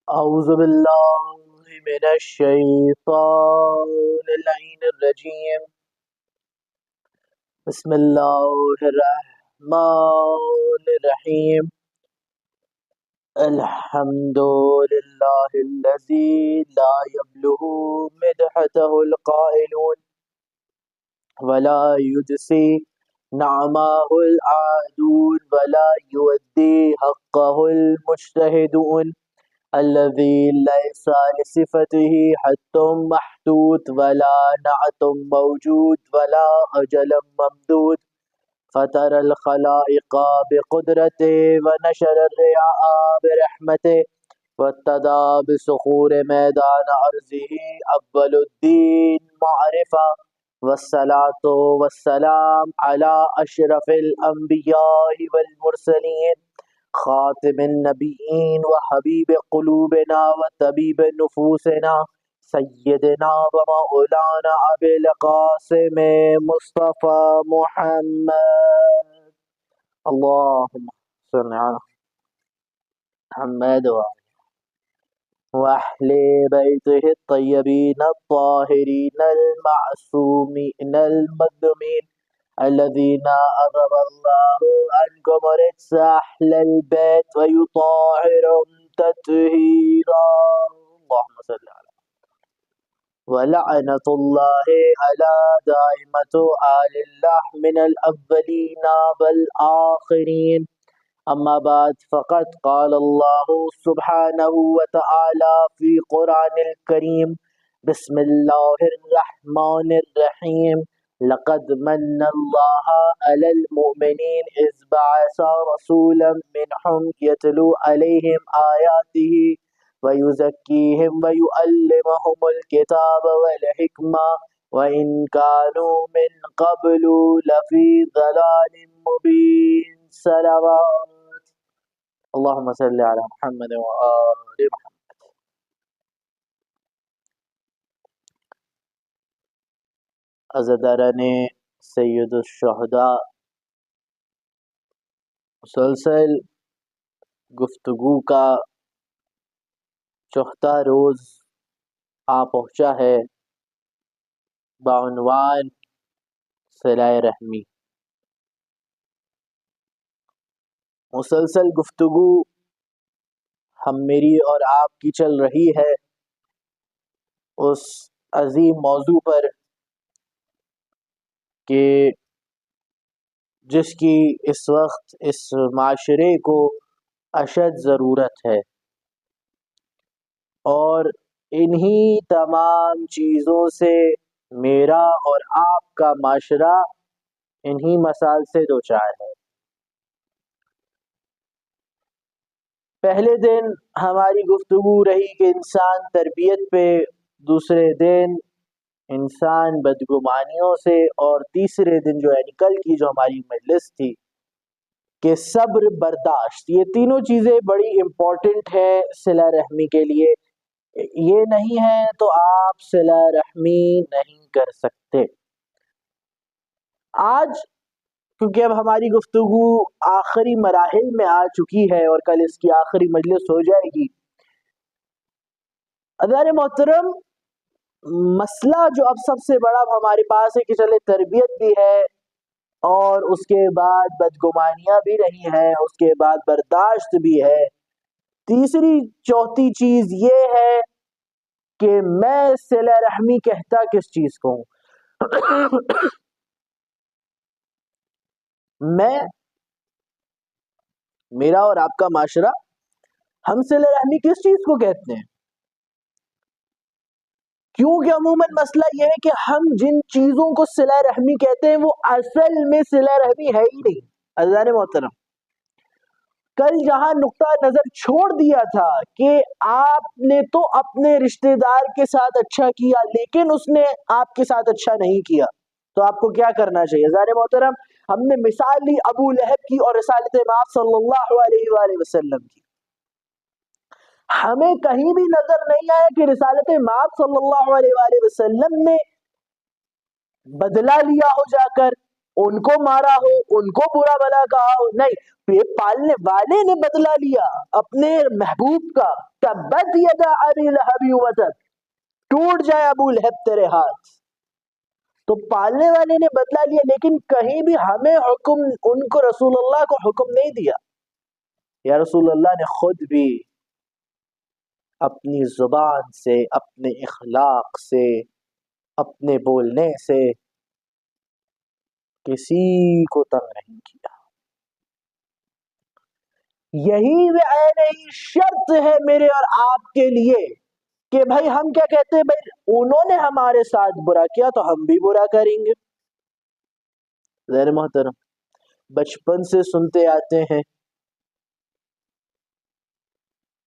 أعوذ بالله من الشيطان اللعين الرجيم. بسم الله الرحمن الرحيم. الحمد لله الذي لا يبلغ مدحته القائلون ولا يدسي نعماه العادون ولا يودي حقه المجتهدون الذي ليس لصفته حد محدود ولا نعت موجود ولا أجل ممدود فطر الخلائق بقدرته ونشر الرياء برحمته واتدى بصخور ميدان أرضه أول الدين معرفة والصلاة والسلام على أشرف الأنبياء والمرسلين خاتم النبیین و حبیب قلوبنا و طبیب نفوسنا سیدنا و مولانا ابی القاسم مصطفی محمد اللهم صل على محمد وأهل بيته الطيبين الطاهرين المعصومين المظلومين الذين أذهب الله عنكم رجس أهل البيت ويطهرهم تطهيرا اللهم صل على ولعنة الله على دائمة آل الله من الأولين والآخرين أما بعد فقد قال الله سبحانه وتعالى في قرآن الكريم بسم الله الرحمن الرحيم لقد من الله على المؤمنين إذ بعث رسولا منهم يتلو عليهم آياته ويزكيهم ويعلمهم الكتاب والحكمة وإن كانوا من قبل لفي ضلال مبين صلوات اللهم صل على محمد وآل محمد. عزاداران سید الشہداء، مسلسل گفتگو کا چوتھا روز آ پہنچا ہے بعنوان صلہ رحمی. مسلسل گفتگو میری اور آپ کی چل رہی ہے اس عظیم موضوع پر کہ جس کی اس وقت اس معاشرے کو اشد ضرورت ہے، اور انہی تمام چیزوں سے میرا اور آپ کا معاشرہ انہی مسائل سے دوچار ہے. پہلے دن ہماری گفتگو رہی کہ انسان تربیت پہ، دوسرے دن انسان بدگمانیوں سے، اور تیسرے دن جو ہے کل کی جو ہماری مجلس تھی کہ صبر برداشت. یہ تینوں چیزیں بڑی امپورٹنٹ ہے صلہ رحمی کے لیے. یہ نہیں ہے تو آپ صلہ رحمی نہیں کر سکتے. آج کیونکہ اب ہماری گفتگو آخری مراحل میں آ چکی ہے اور کل اس کی آخری مجلس ہو جائے گی. عزیزان محترم، مسئلہ جو اب سب سے بڑا ہمارے پاس ہے کہ چلے تربیت بھی ہے اور اس کے بعد بدگمانیاں بھی رہی ہیں، اس کے بعد برداشت بھی ہے. تیسری چوتھی چیز یہ ہے کہ میں صلہ رحمی کہتا کس چیز کو ہوں. میرا اور آپ کا معاشرہ، ہم صلہ رحمی کس چیز کو کہتے ہیں؟ کیونکہ عموماً مسئلہ یہ ہے کہ ہم جن چیزوں کو صلہ رحمی کہتے ہیں وہ اصل میں صلہ رحمی ہے ہی نہیں. عزیزان محترم، کل جہاں نقطہ نظر چھوڑ دیا تھا کہ آپ نے تو اپنے رشتہ دار کے ساتھ اچھا کیا لیکن اس نے آپ کے ساتھ اچھا نہیں کیا، تو آپ کو کیا کرنا چاہیے؟ عزیزان محترم، ہم نے مثال لی ابو لہب کی اور رسالت مآب صلی اللہ علیہ وآلہ وسلم کی. ہمیں کہیں بھی نظر نہیں آیا کہ رسالت مآب صلی اللہ علیہ وآلہ وسلم نے بدلہ لیا ہو جا کر، ان کو مارا ہو، ان کو برا بھلا کہا ہو، نہیں، یہ پالنے والے نے بدلہ لیا اپنے محبوب کا. تبت یدا ابی لہب وتب، ٹوٹ جائے ابو لہب تیرے ہاتھ. تو پالنے والے نے بدلہ لیا، لیکن کہیں بھی ہمیں حکم، ان کو رسول اللہ کو حکم نہیں دیا. یا رسول اللہ نے خود بھی اپنی زبان سے، اپنے اخلاق سے، اپنے بولنے سے کسی کو تنگ نہیں کیا. یہی بعین ہی شرط ہے میرے اور آپ کے لیے کہ بھائی ہم کیا کہتے ہیں، بھائی انہوں نے ہمارے ساتھ برا کیا تو ہم بھی برا کریں گے. غیر محترم، بچپن سے سنتے آتے ہیں،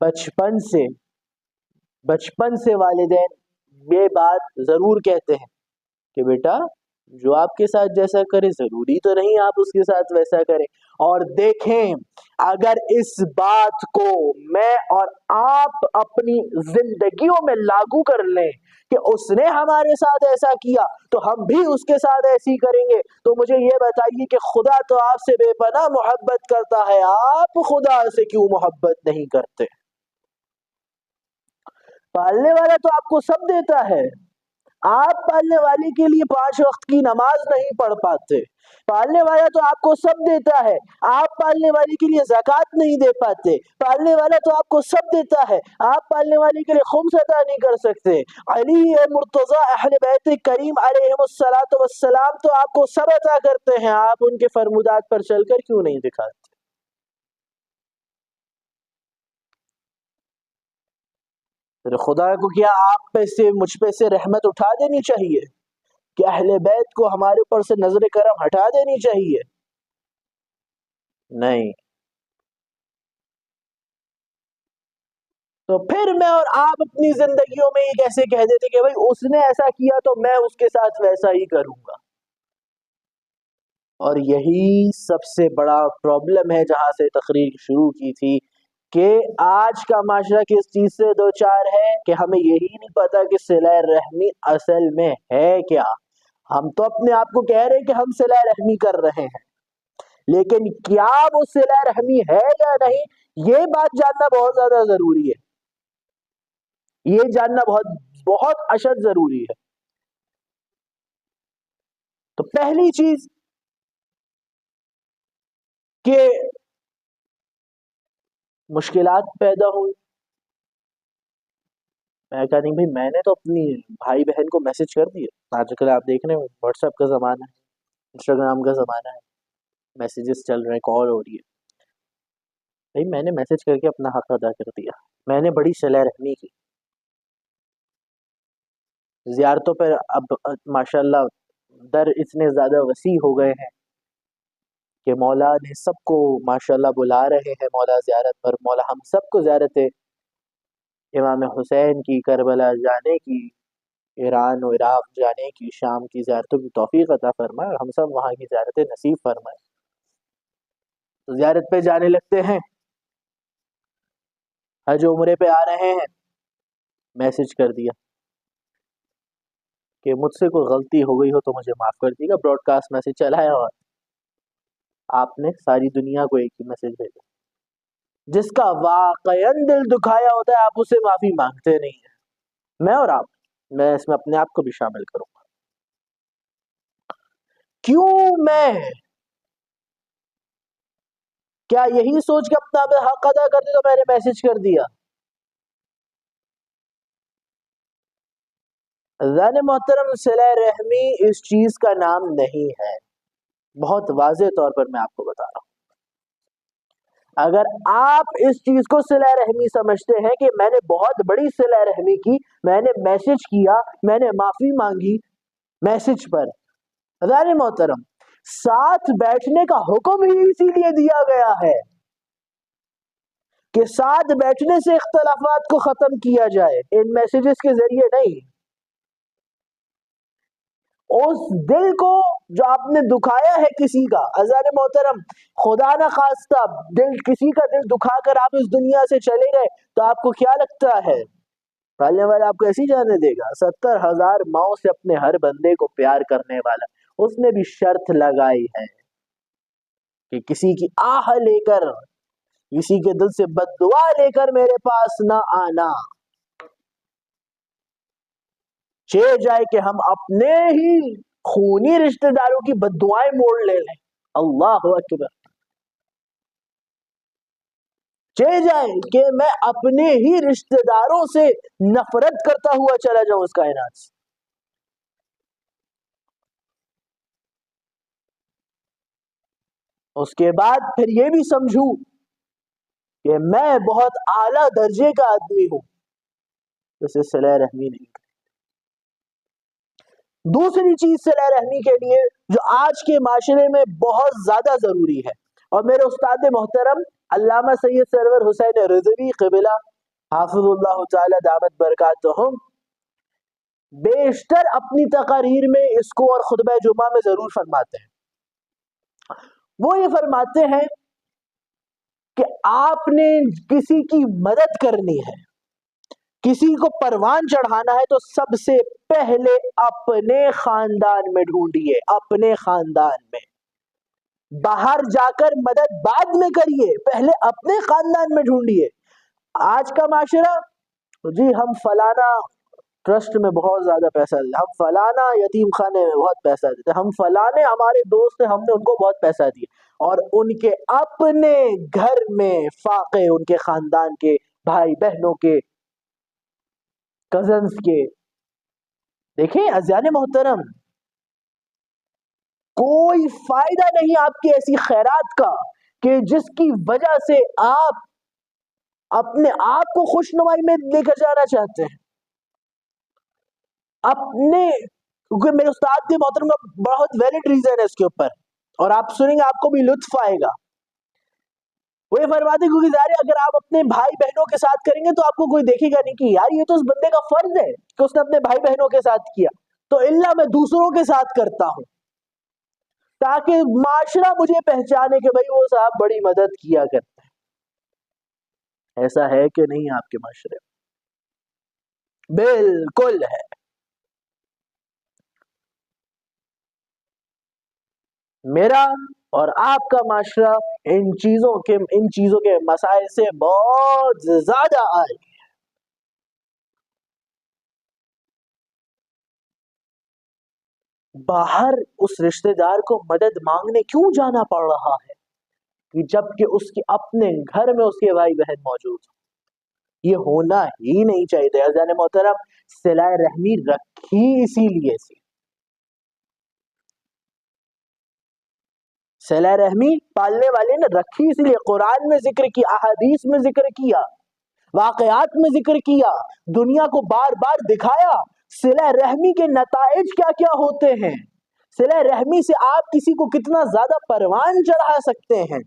بچپن سے والدین یہ بات ضرور کہتے ہیں کہ بیٹا جو آپ کے ساتھ جیسا کرے ضروری تو نہیں آپ اس کے ساتھ ویسا کریں. اور دیکھیں اگر اس بات کو میں اور آپ اپنی زندگیوں میں لاگو کر لیں کہ اس نے ہمارے ساتھ ایسا کیا تو ہم بھی اس کے ساتھ ایسی کریں گے، تو مجھے یہ بتائیے کہ خدا تو آپ سے بے پناہ محبت کرتا ہے، آپ خدا سے کیوں محبت نہیں کرتے؟ پالنے والا تو آپ کو سب دیتا ہے، آپ پالنے والے کے لیے 5 وقت کی نماز نہیں پڑھ پاتے. پالنے والا تو آپ کو سب دیتا ہے، آپ پالنے والے کے لیے زکوٰۃ نہیں دے پاتے. پالنے والا تو آپ کو سب دیتا ہے، آپ پالنے والے کے لیے خمس عطا نہیں کر سکتے. علی مرتضی اہل بیت کریم علیہم الصلوۃ والسلام تو آپ کو سب عطا کرتے ہیں، آپ ان کے فرمودات پر چل کر کیوں نہیں دکھاتے؟ خدا کو کیا آپ پہ سے، مجھ پہ سے رحمت اٹھا دینی چاہیے کہ اہل بیت کو ہمارے اوپر سے نظر کرم ہٹا دینی چاہیے؟ نہیں. تو پھر میں اور آپ اپنی زندگیوں میں یہ کیسے کہہ دیتے کہ بھائی اس نے ایسا کیا تو میں اس کے ساتھ ویسا ہی کروں گا؟ اور یہی سب سے بڑا پرابلم ہے جہاں سے تقریر شروع کی تھی، کہ آج کا معاشرہ کس چیز سے دو چار ہے کہ ہمیں یہی نہیں پتا کہ صلہ رحمی اصل میں ہے کیا. ہم تو اپنے آپ کو کہہ رہے ہیں کہ ہم صلہ رحمی کر رہے ہیں، لیکن کیا وہ صلہ رحمی ہے یا نہیں، یہ بات جاننا بہت زیادہ ضروری ہے. یہ جاننا بہت بہت اشد ضروری ہے. تو پہلی چیز کہ مشکلات پیدا ہوئی، میں کہا نہیں بھائی میں نے تو اپنی بھائی بہن کو میسج کر دیا. آج کل آپ دیکھ رہے ہیں واٹس ایپ کا زمانہ ہے، انسٹاگرام کا زمانہ ہے، میسیجز چل رہے ہیں، کال ہو رہی ہے. بھائی میں نے میسج کر کے اپنا حق ادا کر دیا، میں نے بڑی صلہ رحمی کی. زیارتوں پر اب ماشاءاللہ در اتنے زیادہ وسیع ہو گئے ہیں کہ مولا نے سب کو ماشاءاللہ بلا رہے ہیں مولا زیارت پر. مولا ہم سب کو زیارت امام حسین کی، کربلا جانے کی، ایران و عراق جانے کی، شام کی زیارتوں کی توفیق عطا فرمائے، اور ہم سب وہاں کی زیارتیں نصیب فرمائے. تو زیارت پہ جانے لگتے ہیں، حج عمرے پہ آ رہے ہیں، میسج کر دیا کہ مجھ سے کوئی غلطی ہو گئی ہو تو مجھے معاف کر دیے گا. براڈ کاسٹ میسج چلایا اور آپ نے ساری دنیا کو ایک ہی میسج بھیجا. جس کا واقعاً دل دکھایا ہوتا ہے آپ اسے معافی مانگتے نہیں ہیں. میں اور آپ، میں اس میں اپنے آپ کو بھی شامل کروں گا. کیوں میں کیا یہی سوچ کے اپنا حق ادا کر دیا تو میں نے میسج کر دیا؟ زان محترم، صلہ رحمی اس چیز کا نام نہیں ہے. بہت واضح طور پر میں آپ کو بتا رہا ہوں. اگر آپ اس چیز کو صلہ رحمی سمجھتے ہیں کہ میں نے بہت بڑی صلہ رحمی کی، میں نے میسج کیا، میں نے معافی مانگی میسج پر، زان محترم ساتھ بیٹھنے کا حکم ہی اسی لیے دیا گیا ہے کہ ساتھ بیٹھنے سے اختلافات کو ختم کیا جائے، ان میسیجز کے ذریعے نہیں. اس دل کو جو آپ نے دکھایا ہے کسی کا، عزیزان محترم خدا نہ خواستہ دل کسی کا دل دکھا کر آپ اس دنیا سے چلے گئے تو آپ کو کیا لگتا ہے پالنے والا آپ کو ایسی جانے دے گا؟ 70,000 ماؤں سے اپنے ہر بندے کو پیار کرنے والا اس نے بھی شرط لگائی ہے کہ کسی کی آہ لے کر، کسی کے دل سے بد دعا لے کر میرے پاس نہ آنا، چاہے جائے کہ ہم اپنے ہی خونی رشتہ داروں کی بد دعائیں موڑ لے لیں۔ اللہ اکبر، چاہے جائے کہ میں اپنے ہی رشتہ داروں سے نفرت کرتا ہوا چلا جاؤں اس کائنات سے۔ اس کے بعد پھر یہ بھی سمجھوں کہ میں بہت اعلیٰ درجے کا آدمی ہوں، اسے صلہ رحمی نہیں کرتی۔ دوسری چیز صلہ رحمی کے لیے جو آج کے معاشرے میں بہت زیادہ ضروری ہے، اور میرے استاد محترم علامہ سید سرور حسین رضوی قبلہ حافظ اللہ تعالی دامت برکاتہم بیشتر اپنی تقاریر میں اس کو اور خطبہ جمعہ میں ضرور فرماتے ہیں۔ وہ یہ فرماتے ہیں کہ آپ نے کسی کی مدد کرنی ہے، کسی کو پروان چڑھانا ہے، تو سب سے پہلے اپنے خاندان میں ڈھونڈیے، اپنے خاندان میں۔ باہر جا کر مدد بعد میں کریے، پہلے اپنے خاندان میں ڈھونڈیے۔ آج کا معاشرہ، جی ہم فلانا ٹرسٹ میں بہت زیادہ پیسہ دیتے، ہم فلانا یتیم خانے میں بہت پیسہ دیتے، ہم فلانے ہمارے دوست ہیں، ہم نے ان کو بہت پیسہ دیا، اور ان کے اپنے گھر میں فاقے، ان کے خاندان کے بھائی بہنوں کے، کزنز کے۔ دیکھیں عزیزان محترم، کوئی فائدہ نہیں آپ کی ایسی خیرات کا کہ جس کی وجہ سے آپ اپنے آپ کو خوشنمائی میں لے کر جانا چاہتے ہیں۔ اپنے، کیونکہ میرے استاد کے محترم کا بہت ویلڈ ریزن ہے اس کے اوپر، اور آپ سنیں گے آپ کو بھی لطف آئے گا۔ وہ یہ فرماتے کیونکہ ظاہر ہے اگر آپ اپنے بھائی بہنوں کے ساتھ کریں گے تو آپ کو کوئی دیکھے گا نہیں کہ یار یہ تو اس بندے کا فرض ہے کہ اس نے اپنے بھائی بہنوں کے ساتھ کیا، تو الا میں دوسروں کے ساتھ کرتا ہوں تاکہ معاشرہ مجھے پہچانے کہ بھئی وہ صاحب بڑی مدد کیا کرتے ہیں۔ ایسا ہے کہ نہیں آپ کے معاشرے میں؟ بالکل ہے۔ میرا اور آپ کا معاشرہ ان چیزوں کے مسائل سے بہت زیادہ آئے۔ باہر اس رشتہ دار کو مدد مانگنے کیوں جانا پڑ رہا ہے کہ جبکہ اس کے اپنے گھر میں اس کے بھائی بہن موجود ہیں؟ یہ ہونا ہی نہیں چاہیے۔ عزیزان محترم، صلہ رحمی رکھی اسی لیے سے، صلہ رحمی پالنے والے نے رکھی اس لیے، قرآن میں ذکر کیا، احادیث میں ذکر کیا، واقعات میں ذکر کیا، دنیا کو بار بار دکھایا صلہ رحمی کے نتائج کیا کیا ہوتے ہیں، صلہ رحمی سے آپ کسی کو کتنا زیادہ پروان چڑھا سکتے ہیں۔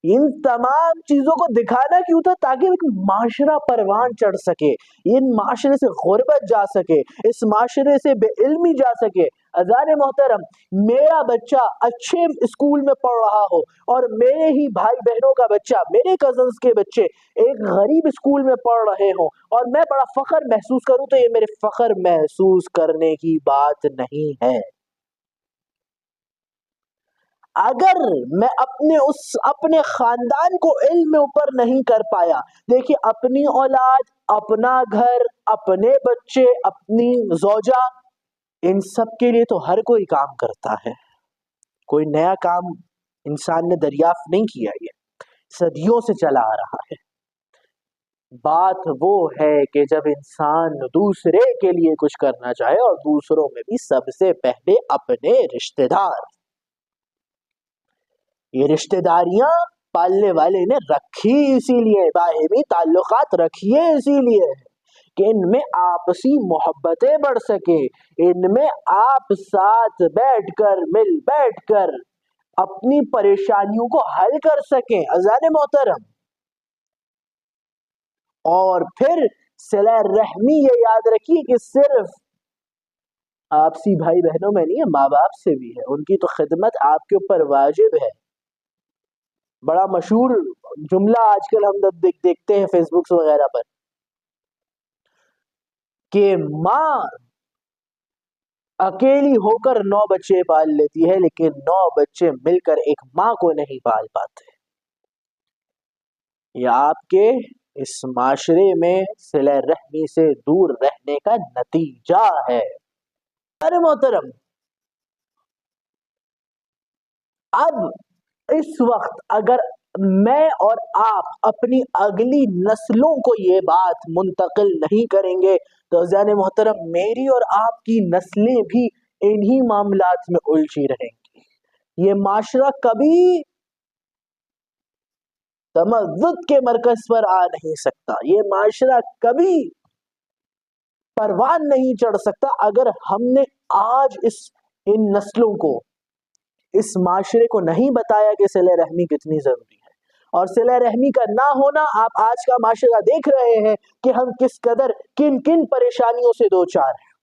ان تمام چیزوں کو دکھانا کیوں تھا؟ تاکہ ایک معاشرہ پروان چڑھ سکے، ان معاشرے سے غربت جا سکے، اس معاشرے سے بے علمی جا سکے۔ اذان محترم، میرا بچہ اچھے اسکول میں پڑھ رہا ہو اور میرے ہی بھائی بہنوں کا بچہ، میرے کزنز کے بچے ایک غریب اسکول میں پڑھ رہے ہوں اور میں بڑا فخر محسوس کروں، تو یہ میرے فخر محسوس کرنے کی بات نہیں ہے۔ اگر میں اپنے خاندان کو علم میں اوپر نہیں کر پایا، دیکھیے اپنی اولاد، اپنا گھر، اپنے بچے، اپنی زوجہ، ان سب کے لیے تو ہر کوئی کام کرتا ہے، کوئی نیا کام انسان نے دریافت نہیں کیا، یہ صدیوں سے چلا آ رہا ہے۔ بات وہ ہے کہ جب انسان دوسرے کے لیے کچھ کرنا چاہے، اور دوسروں میں بھی سب سے پہلے اپنے رشتہ دار، یہ رشتہ داریاں پالنے والے نے رکھی اسی لیے، باہمی تعلقات رکھیے اسی لیے کہ ان میں آپسی محبتیں بڑھ سکے، ان میں آپ ساتھ بیٹھ کر، مل بیٹھ کر اپنی پریشانیوں کو حل کر سکیں۔ عزیزان محترم، اور پھر صلہ رحمی یہ یاد رکھیے کہ صرف آپسی بھائی بہنوں میں نہیں ہے، ماں باپ سے بھی ہے، ان کی تو خدمت آپ کے اوپر واجب ہے۔ بڑا مشہور جملہ آج کل ہم دیکھتے ہیں فیس بک وغیرہ پر کہ ماں اکیلی ہو کر 9 بچے پال لیتی ہے لیکن 9 بچے مل کر ایک ماں کو نہیں پال پاتے. یہ آپ کے اس معاشرے میں صلہ رحمی سے دور رہنے کا نتیجہ ہے. ارے محترم، اب اس وقت اگر میں اور آپ اپنی اگلی نسلوں کو یہ بات منتقل نہیں کریں گے تو عزیزان محترم میری اور آپ کی نسلیں بھی انہی معاملات میں الجھی رہیں گی. یہ معاشرہ کبھی تمدد کے مرکز پر آ نہیں سکتا، یہ معاشرہ کبھی پروان نہیں چڑھ سکتا اگر ہم نے آج ان نسلوں کو، اس معاشرے کو نہیں بتایا کہ صلہ رحمی کتنی ضروری ہے. اور صلہ رحمی کا نہ ہونا، آپ آج کا معاشرہ دیکھ رہے ہیں کہ ہم کس قدر کن کن پریشانیوں سے دوچار ہیں.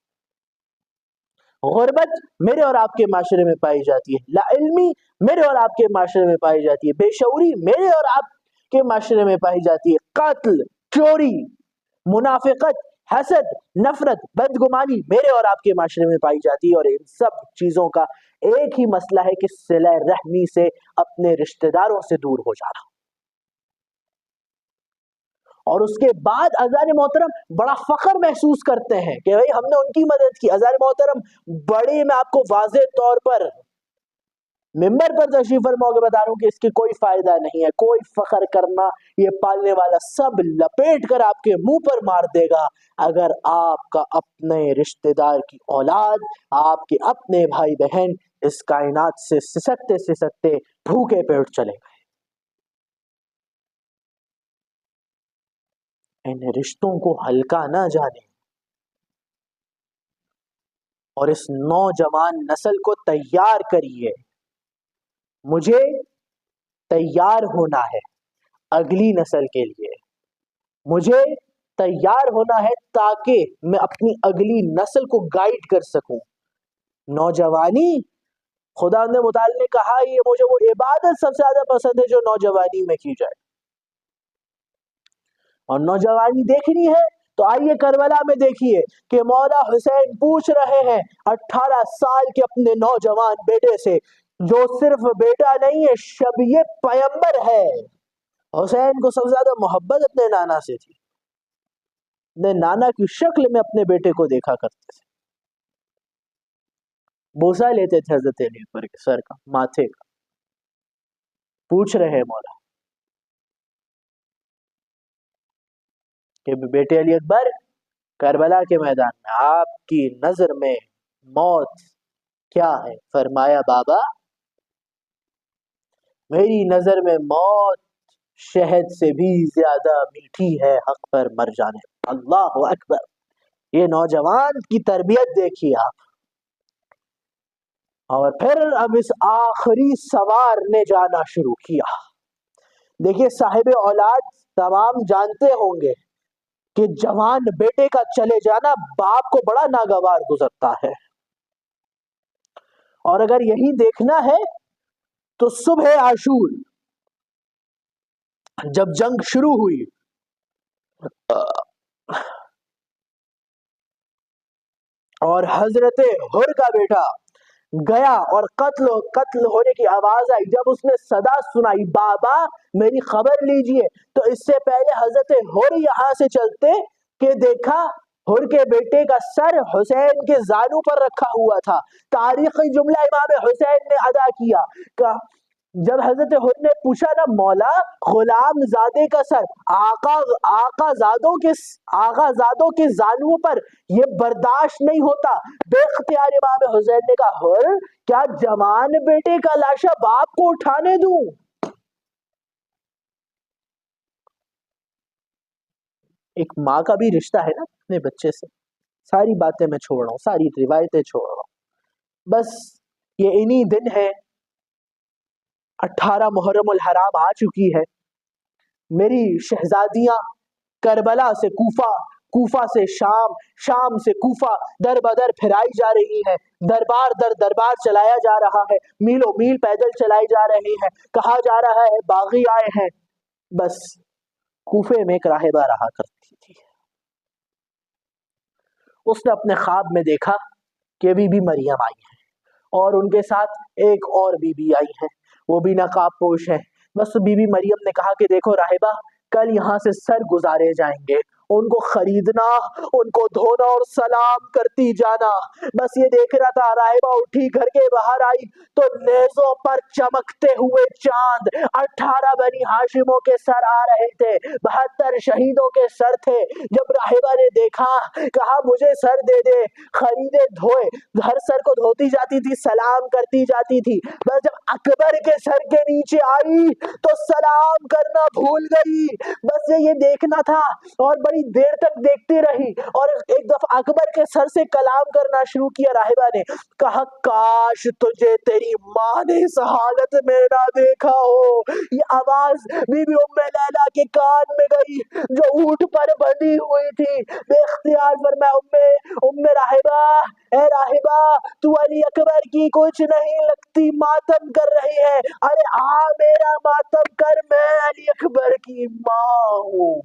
غربت میرے اور آپ کے معاشرے میں پائی جاتی ہے، لا علمی میرے اور آپ کے معاشرے میں پائی جاتی ہے، بے شعوری میرے اور آپ کے معاشرے میں پائی جاتی ہے، قتل، چوری، منافقت، حسد، نفرت، بدگمانی میرے اور آپ کے معاشرے میں پائی جاتی ہے. اور ان سب چیزوں کا ایک ہی مسئلہ ہے کہ صلہ رحمی سے اپنے رشتہ داروں سے دور ہو جانا. اور اس کے بعد عزیزان محترم بڑا فخر محسوس کرتے ہیں کہ بھئی ہم نے ان کی مدد کی. عزیزان محترم بڑے میں آپ کو واضح طور پر ممبر پر تشریف فرما کے بتا رہا ہوں کہ اس کی کوئی فائدہ نہیں ہے. کوئی فخر کرنا یہ پالنے والا سب لپیٹ کر آپ کے منہ پر مار دے گا اگر آپ کا اپنے رشتہ دار کی اولاد، آپ کے اپنے بھائی بہن اس کائنات سے سسکتے سسکتے بھوکے پیٹ چلے گئے. ان رشتوں کو ہلکا نہ جانے اور اس نوجوان نسل کو تیار کریے. مجھے تیار ہونا ہے اگلی نسل کے لیے، مجھے تیار ہونا ہے تاکہ میں اپنی اگلی نسل کو گائیڈ کر سکوں. نوجوانی، خدا نے متعال نے کہا یہ مجھے وہ عبادت سب سے زیادہ پسند ہے جو نوجوانی میں کی جائے. اور نوجوانی دیکھنی ہے تو آئیے کربلا میں دیکھیے کہ مولا حسین پوچھ رہے ہیں 18 سال کے اپنے نوجوان بیٹے سے، جو صرف بیٹا نہیں ہے شبیہ پیمبر ہے. حسین کو سب سے زیادہ محبت اپنے نانا سے تھی، اپنے نانا کی شکل میں اپنے بیٹے کو دیکھا کرتے تھے، بوسہ لیتے تھے حضرت علی اکبر کے سر کا، ماتھے کا. پوچھ رہے مولا کہ بیٹے علی اکبر، کربلا کے میدان میں آپ کی نظر میں موت کیا ہے؟ فرمایا بابا میری نظر میں موت شہد سے بھی زیادہ میٹھی ہے حق پر مر جانے. اللہ اکبر. یہ نوجوان کی تربیت دیکھیے آپ. اور پھر اب اس آخری سوار نے جانا شروع کیا. دیکھیے صاحب اولاد تمام جانتے ہوں گے کہ جوان بیٹے کا چلے جانا باپ کو بڑا ناگوار گزرتا ہے. اور اگر یہی دیکھنا ہے تو صبح عاشور جب جنگ شروع ہوئی اور حضرت حر کا بیٹا گیا اور قتل ہونے کی آواز آئی، جب اس نے صدا سنائی بابا میری خبر لیجئے، تو اس سے پہلے حضرت حر یہاں سے چلتے کہ دیکھا حر کے بیٹے کا سر حسین کے زانو پر رکھا ہوا تھا. تاریخی جملہ امام حسین نے ادا کیا کہ جب حضرت حر نے پوچھا نا مولا غلام زادے کا سر آقا زادوں کے زانو پر یہ برداشت نہیں ہوتا، بے اختیار امام حسین نے کہا حر کیا جوان بیٹے کا لاشا باپ کو اٹھانے دوں؟ ایک ماں کا بھی رشتہ ہے نا اپنے بچے سے. ساری باتیں میں چھوڑ رہا ہوں، ساری روایتیں چھوڑ رہا ہوں، بس یہ انہی دن ہے. 18 محرم الحرام آ چکی ہے. میری شہزادیاں کربلا سے کوفہ، کوفہ سے شام، شام سے کوفہ در بدر پھرائی جا رہی ہے. دربار در دربار چلایا جا رہا ہے، میلوں میل پیدل چلائی جا رہی ہیں. کہا جا رہا ہے باغی آئے ہیں. بس کوفے میں ایک راہبہ رہا کرتی تھی. اس نے اپنے خواب میں دیکھا کہ بی بی مریم آئی ہے اور ان کے ساتھ ایک اور بی بی آئی ہے، وہ بھی نقاب پوش ہے۔ بس بی بی مریم نے کہا کہ دیکھو راہبہ، کل یہاں سے سر گزارے جائیں گے، ان کو خریدنا، ان کو دھونا اور سلام کرتی جانا۔ بس یہ دیکھ رہا تھا، راہبہ اٹھی، گھر کے باہر آئی تو نیزوں پر چمکتے ہوئے چاند 18 بنی ہاشموں کے سر آ رہے تھے، 72 شہیدوں کے سر تھے۔ جب راہبہ نے دیکھا، کہا مجھے سر دے دے، خریدے، دھوئے، ہر سر کو دھوتی جاتی تھی، سلام کرتی جاتی تھی۔ بس جب اکبر کے سر کے نیچے آئی تو سلام کرنا بھول گئی، بس یہ دیکھنا تھا اور بڑی دیر تک دیکھتی رہی، اور ایک دفعہ اکبر کے سر سے کلام کرنا شروع کیا۔ راہبہ نے کہا کاش تجھے تیری ماں نے اس حالت میں نہ دیکھا ہو۔ یہ آواز بی بی ام لیلہ کے کان میں گئی جو اونٹ پر بندھی ہوئی تھی، بے اختیار فرمایا ام راہبہ، اے راہبہ تو علی اکبر کی کچھ نہیں لگتی، ماتم کر رہی ہے۔ ارے میرا ماتم کر، میں علی اکبر کی ماں ہوں۔